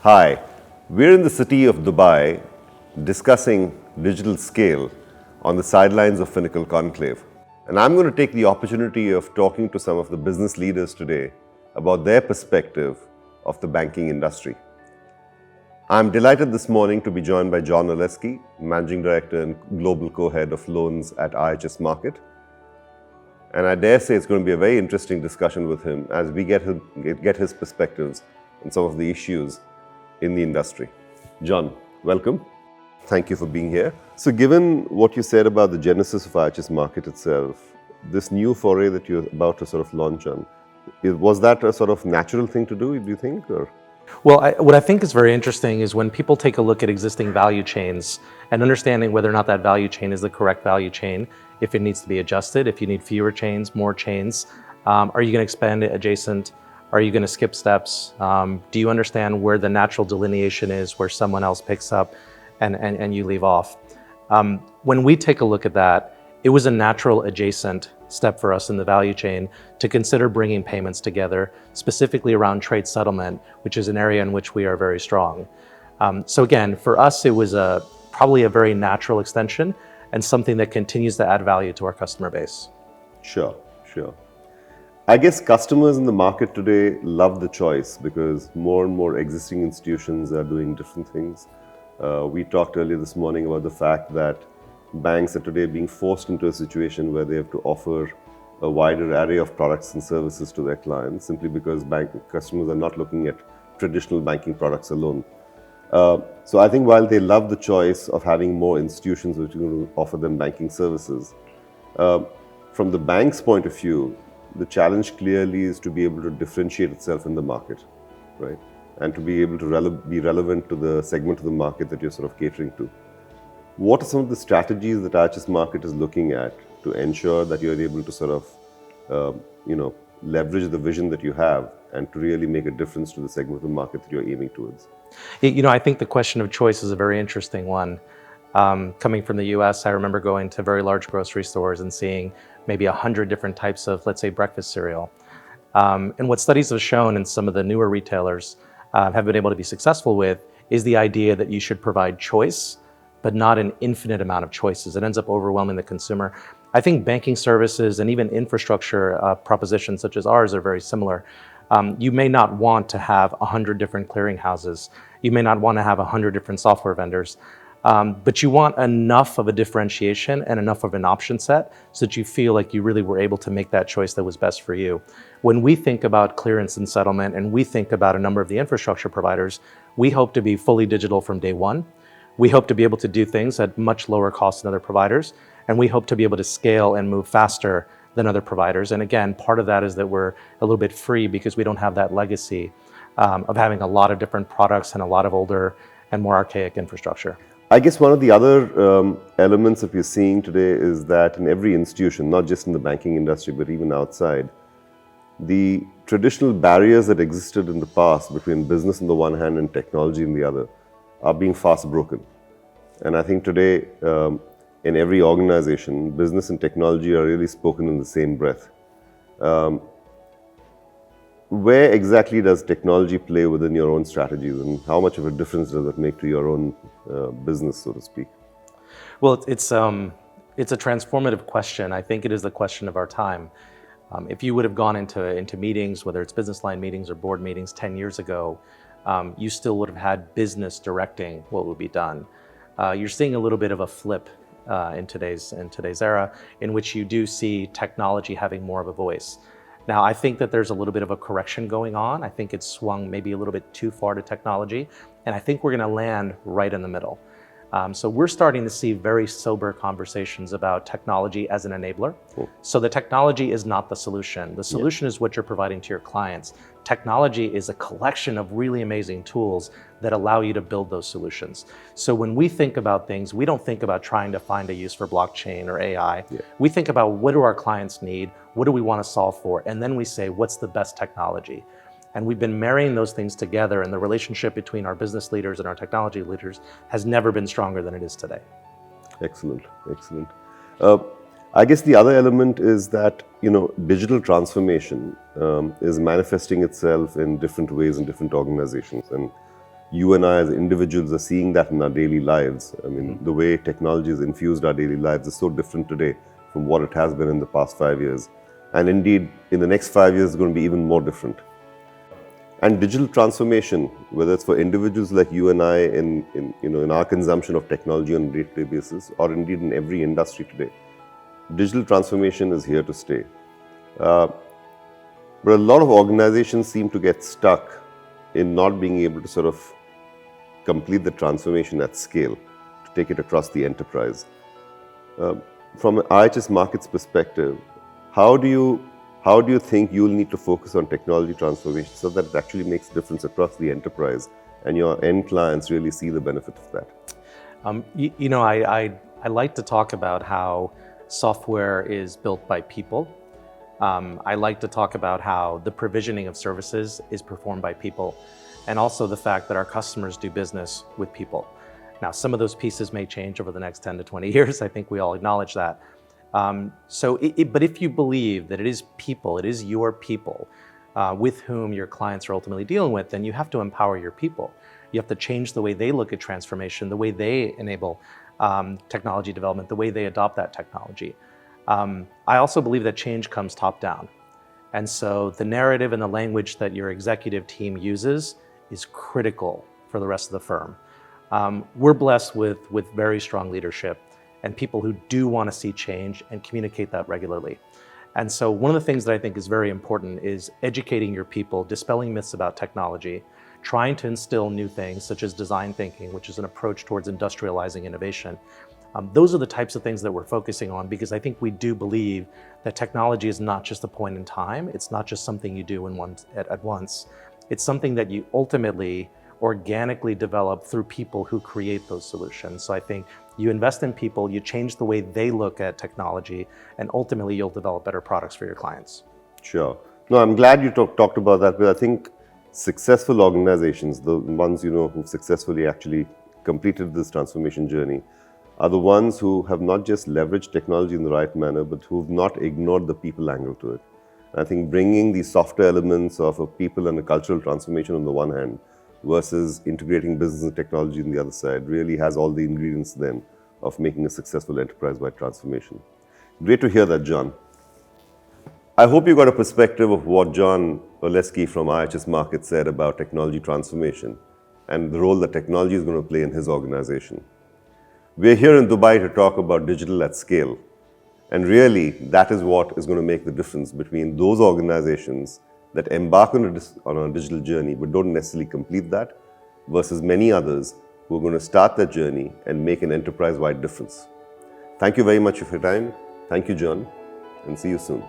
Hi, we're in the city of Dubai discussing digital scale on the sidelines of Finacle Conclave. And I'm going to take the opportunity of talking to some of the business leaders today about their perspective of the banking industry. I'm delighted this morning to be joined by John Olesky, Managing Director and Global Co-Head of Loans at IHS Markit. And I dare say it's going to be a very interesting discussion with him as we get his perspectives on some of the issues in the industry. John, welcome. Thank you for being here. So given what you said about the genesis of IHS Markit itself, this new foray that you're about to sort of launch on, was that a sort of natural thing to do you think? Or? Well, what I think is very interesting is when people take a look at existing value chains and understanding whether or not that value chain is the correct value chain, if it needs to be adjusted, if you need fewer chains, more chains, are you going to expand it adjacent? Are you going to skip steps? Do you understand where the natural delineation is, where someone else picks up and you leave off? When we take a look at that, it was a natural adjacent step for us in the value chain to consider bringing payments together, specifically around trade settlement, which is an area in which we are very strong. So again, for us, it was probably a very natural extension and something that continues to add value to our customer base. Sure. I guess customers in the market today love the choice because more and more existing institutions are doing different things. We talked earlier this morning about the fact that banks are today being forced into a situation where they have to offer a wider array of products and services to their clients simply because customers are not looking at traditional banking products alone. So I think while they love the choice of having more institutions which are going to offer them banking services, from the bank's point of view, the challenge clearly is to be able to differentiate itself in the market, right? And to be able to be relevant to the segment of the market that you're sort of catering to. What are some of the strategies that IHS Markit is looking at to ensure that you're able to sort of, leverage the vision that you have and to really make a difference to the segment of the market that you're aiming towards? I think the question of choice is a very interesting one. Coming from the US, I remember going to very large grocery stores and seeing maybe 100 different types of, let's say, breakfast cereal. And what studies have shown and some of the newer retailers have been able to be successful with is the idea that you should provide choice, but not an infinite amount of choices. It ends up overwhelming the consumer. I think banking services and even infrastructure propositions such as ours are very similar. You may not want to have 100 different clearinghouses. You may not want to have 100 different software vendors. But you want enough of a differentiation and enough of an option set so that you feel like you really were able to make that choice that was best for you. When we think about clearance and settlement and we think about a number of the infrastructure providers, we hope to be fully digital from day one. We hope to be able to do things at much lower cost than other providers. And we hope to be able to scale and move faster than other providers. And again, part of that is that we're a little bit free because we don't have that legacy of having a lot of different products and a lot of older and more archaic infrastructure. I guess one of the other elements that we're seeing today is that in every institution, not just in the banking industry, but even outside, the traditional barriers that existed in the past between business on the one hand and technology on the other are being fast broken. And I think today, in every organization, business and technology are really spoken in the same breath. Where exactly does technology play within your own strategies and how much of a difference does it make to your own business, so to speak? Well, it's a transformative question. I think it is the question of our time. If you would have gone into meetings, whether it's business line meetings or board meetings 10 years ago, you still would have had business directing what would be done. You're seeing a little bit of a flip in today's era in which you do see technology having more of a voice. Now, I think that there's a little bit of a correction going on. I think it's swung maybe a little bit too far to technology, and I think we're going to land right in the middle. So we're starting to see very sober conversations about technology as an enabler. Cool. So the technology is not the solution. The solution is what you're providing to your clients. Technology is a collection of really amazing tools that allow you to build those solutions. So when we think about things, we don't think about trying to find a use for blockchain or AI. We think about what do our clients need, what do we want to solve for, and then we say, what's the best technology? And we've been marrying those things together, and the relationship between our business leaders and our technology leaders has never been stronger than it is today. Excellent. I guess the other element is that, digital transformation is manifesting itself in different ways in different organizations. And You and I as individuals are seeing that in our daily lives. I mean, the way technology has infused our daily lives is so different today from what it has been in the past 5 years. And indeed, in the next 5 years, it's going to be even more different. And digital transformation, whether it's for individuals like you and I in our consumption of technology on a day-to-day basis, or indeed in every industry today, digital transformation is here to stay. But a lot of organizations seem to get stuck in not being able to sort of complete the transformation at scale, to take it across the enterprise. From an IHS Markit's perspective, how do you think you'll need to focus on technology transformation so that it actually makes a difference across the enterprise and your end clients really see the benefit of that? I like to talk about how software is built by people. I like to talk about how the provisioning of services is performed by people, and also the fact that our customers do business with people. Now, some of those pieces may change over the next 10 to 20 years. I think we all acknowledge that. But if you believe that it is people, it is your people with whom your clients are ultimately dealing with, then you have to empower your people. You have to change the way they look at transformation, the way they enable technology development, the way they adopt that technology. I also believe that change comes top down. And so the narrative and the language that your executive team uses is critical for the rest of the firm. We're blessed with very strong leadership and people who do want to see change and communicate that regularly. And so one of the things that I think is very important is educating your people, dispelling myths about technology, trying to instill new things such as design thinking, which is an approach towards industrializing innovation. Those are the types of things that we're focusing on, because I think we do believe that technology is not just a point in time. It's not just something you do at once. It's something that you ultimately organically develop through people who create those solutions. So I think you invest in people, you change the way they look at technology, and ultimately you'll develop better products for your clients. Sure. No, I'm glad you talked about that, because I think successful organizations, the ones who've successfully actually completed this transformation journey, are the ones who have not just leveraged technology in the right manner, but who've not ignored the people angle to it. And I think bringing the softer elements of a people and a cultural transformation on the one hand versus integrating business and technology on the other side really has all the ingredients then of making a successful enterprise-wide transformation. Great to hear that, John. I hope you got a perspective of what John Olesky from IHS Markit said about technology transformation and the role that technology is going to play in his organization. We're here in Dubai to talk about digital at scale. And really, that is what is going to make the difference between those organizations that embark on a digital journey but don't necessarily complete that, versus many others who are going to start that journey and make an enterprise-wide difference. Thank you very much for your time. Thank you, John, and see you soon.